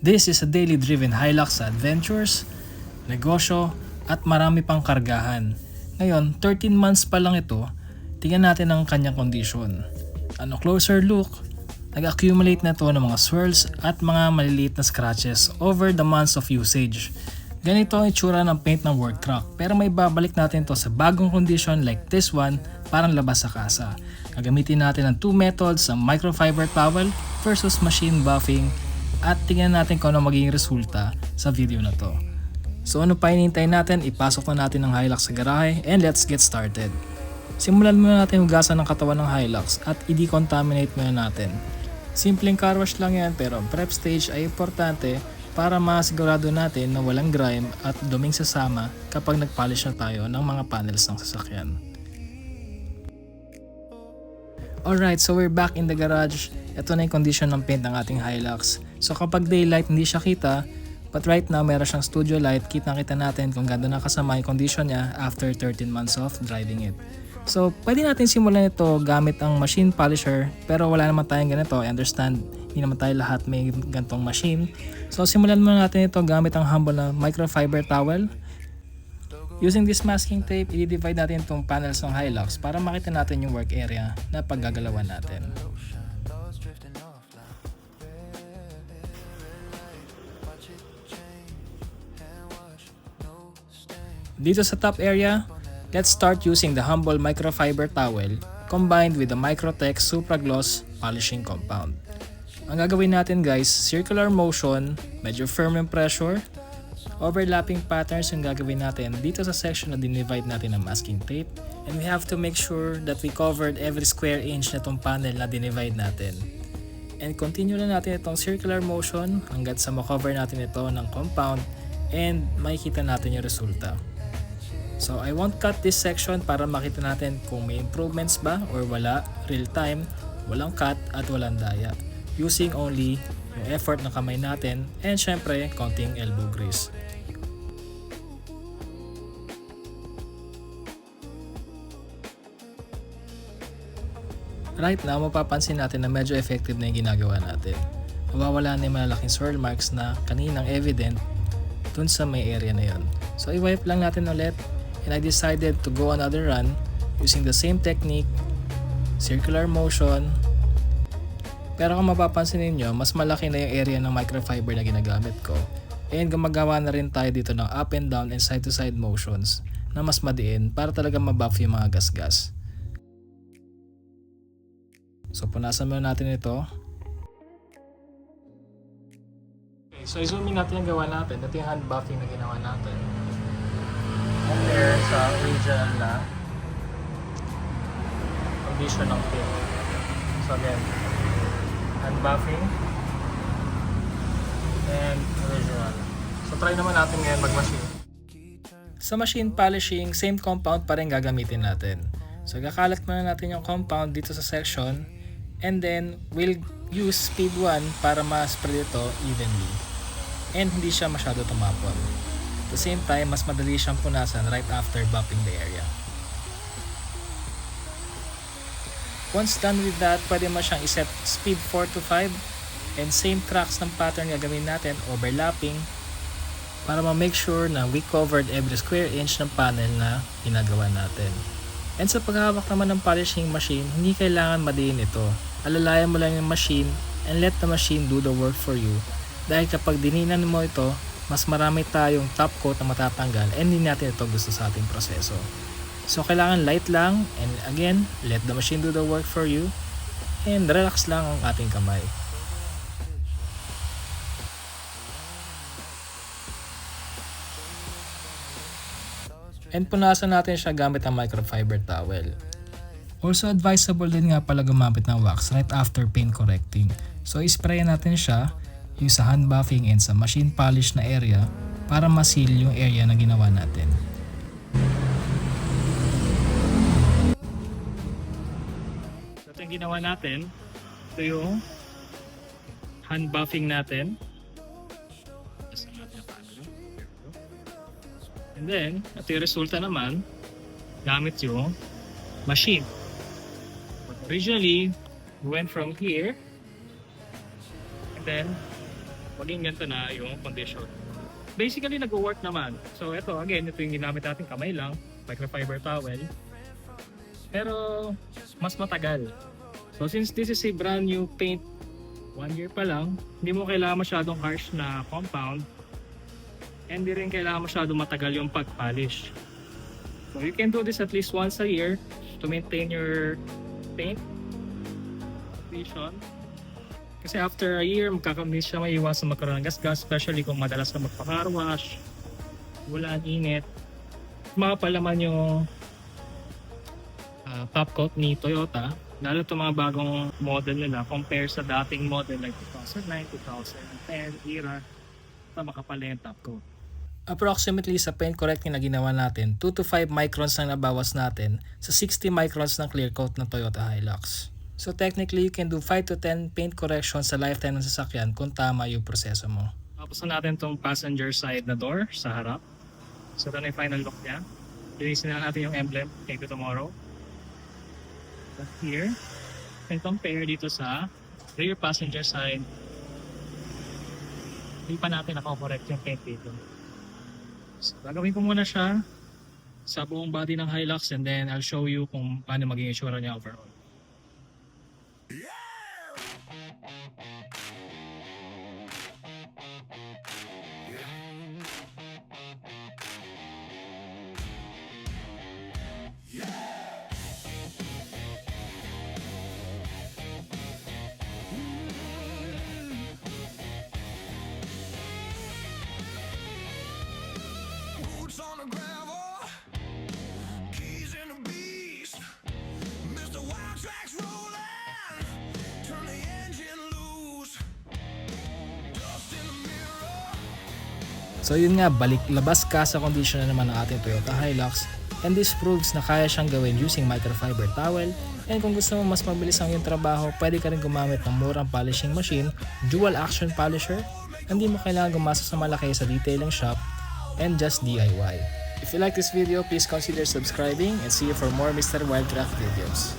This is a daily driven Hilux sa adventures, negosyo, at marami pang kargahan. Ngayon, 13 months pa lang ito, tingnan natin ang kanyang kondisyon. On a closer look, nag-accumulate na ito ng mga swirls at mga maliliit na scratches over the months of usage. Ganito ang itsura ng paint ng work truck, pero may babalik natin to sa bagong condition like this one, parang labas sa kasa. Gagamitin natin ang two methods, ang microfiber towel versus machine buffing, at tingnan natin kung ano magiging resulta sa video na to. So ano pa hinihintay natin, ipasok na natin ang Hilux sa garahe and let's get started. Simulan muna natin hugasan ng katawan ng Hilux at i-decontaminate muna natin. Simpleng car wash lang yan, pero ang prep stage ay importante para masigurado natin na walang grime at duming sasama kapag nagpolish na tayo ng mga panels ng sasakyan. Alright, so we're back in the garage. Ito na yung condition ng paint ng ating Hilux. So kapag daylight hindi siya kita, but right now meron siyang studio light, kita natin kung ganda na kasama yung condition niya after 13 months of driving it. So pwede natin simulan ito gamit ang machine polisher, pero wala naman tayong ganito. I understand, hindi naman tayo lahat may gantong machine. So simulan muna natin ito gamit ang humble na microfiber towel. Using this masking tape, i-divide natin itong panels ng Hilux para makita natin yung work area na paggagalawan natin. Dito sa top area, let's start using the humble microfiber towel combined with the Microtex Supra Gloss polishing compound. Ang gagawin natin guys, circular motion, medyo firm yung pressure, overlapping patterns yung gagawin natin dito sa section na dinivide natin ng masking tape, and we have to make sure that we covered every square inch na itong panel na dinivide natin. And continue na natin itong circular motion hanggat sa makover natin ito ng compound and makikita natin yung resulta. So I won't cut this section para makita natin kung may improvements ba or wala, real time, walang cut at walang daya. Using only yung effort ng kamay natin and syempre konting elbow grease. Right now, mapapansin natin na medyo effective na yung ginagawa natin. Mawawala na yung malalaking swirl marks na kaninang evident dun sa may area na yon. So i-wipe lang natin ulit, and I decided to go another run using the same technique, circular motion. Pero kung mapapansin ninyo, mas malaki na yung area ng microfiber na ginagamit ko. And gumagawa na rin tayo dito ng up and down and side to side motions na mas madiin para talaga mabuff yung mga gasgas. So punasan muna natin ito. Okay, so i-zooming natin yung gawa natin. Ito yung hand buffing na ginawa natin. Compare sa original na condition ng paint. So again, hand buffing and original. So try naman natin ngayon mag-machine. Sa machine polishing, same compound pa rin gagamitin natin. So gakalat muna natin yung compound dito sa section, and then we'll use speed 1 para ma-spread ito evenly and hindi siya masyado tumapon. At the same time, mas madali siyang punasan right after buffing the area. Once done with that, pwede mo siyang iset speed 4 to 5, and same tracks ng pattern gagawin natin, overlapping, para ma-make sure na we covered every square inch ng panel na ginagawa natin. And sa paghawak naman ng polishing machine, hindi kailangan madiin ito. Alalayan mo lang yung machine and let the machine do the work for you. Dahil kapag dininan mo ito, mas marami tayong top coat na matatanggal and hindi natin ito gusto sa ating proseso. So kailangan light lang, and again, let the machine do the work for you and relax lang ang ating kamay. And punasan natin siya gamit ang microfiber towel. Also advisable din nga pala gumamit ng wax right after paint correcting. So isprayan natin siya yung sa hand buffing and sa machine polish na area para ma-seal yung area na ginawa natin. So ito yung ginawa natin. Ito yung hand buffing natin. And then, ito yung resulta naman gamit yung machine. Originally, we went from here and then maging ganito na yung condition. Basically, nag-work naman. So ito, again, ito yung ginamit natin kamay lang, microfiber towel. Pero mas matagal. So since this is a brand new paint, 1 year pa lang, hindi mo kailangan masyadong harsh na compound. And hindi rin kailangan masyadong matagal yung pag-polish. So you can do this at least once a year to maintain your paint condition. Kasi after a year, magkakamiss siya, may iwasan magkaroon ng gasgas, especially kung madalas ka magpa-car wash, ulan, init. Makapalaman yung top coat ni Toyota, lalo itong mga bagong model nila compare sa dating model like 2009, 2010 era, ito makapal yung top coat. Approximately sa paint correcting na ginawa natin, 2 to 5 microns lang nabawas natin sa 60 microns ng clear coat ng Toyota Hilux. So technically, you can do 5 to 10 paint corrections sa lifetime ng sasakyan kung tama yung proseso mo. Tapos na natin itong passenger side na door sa harap. So ito na yung final look niya. Linisin na natin yung emblem, Take It Tomorrow. But here, and compare dito sa rear passenger side. Hindi pa natin nakakorect yung paint dito. So, gagawin ko muna siya sa buong body ng Hilux and then I'll show you kung paano maging itsura niya overall. On the gravel, keys in the beast, Mr. Wild Tracks rolling, turn the engine loose, dust in the mirror. So yun nga, balik labas ka sa condition na naman ng ating Toyota Hilux, and this proves na kaya siyang gawin using microfiber towel. And kung gusto mo mas mabilis ang iyong trabaho, pwede ka rin gumamit ng murang polishing machine, dual action polisher. Hindi mo kailangan gumasa sa malaki sa detailing shop and just DIY. If you like this video, please consider subscribing and see you for more Mr. Wildcraft videos.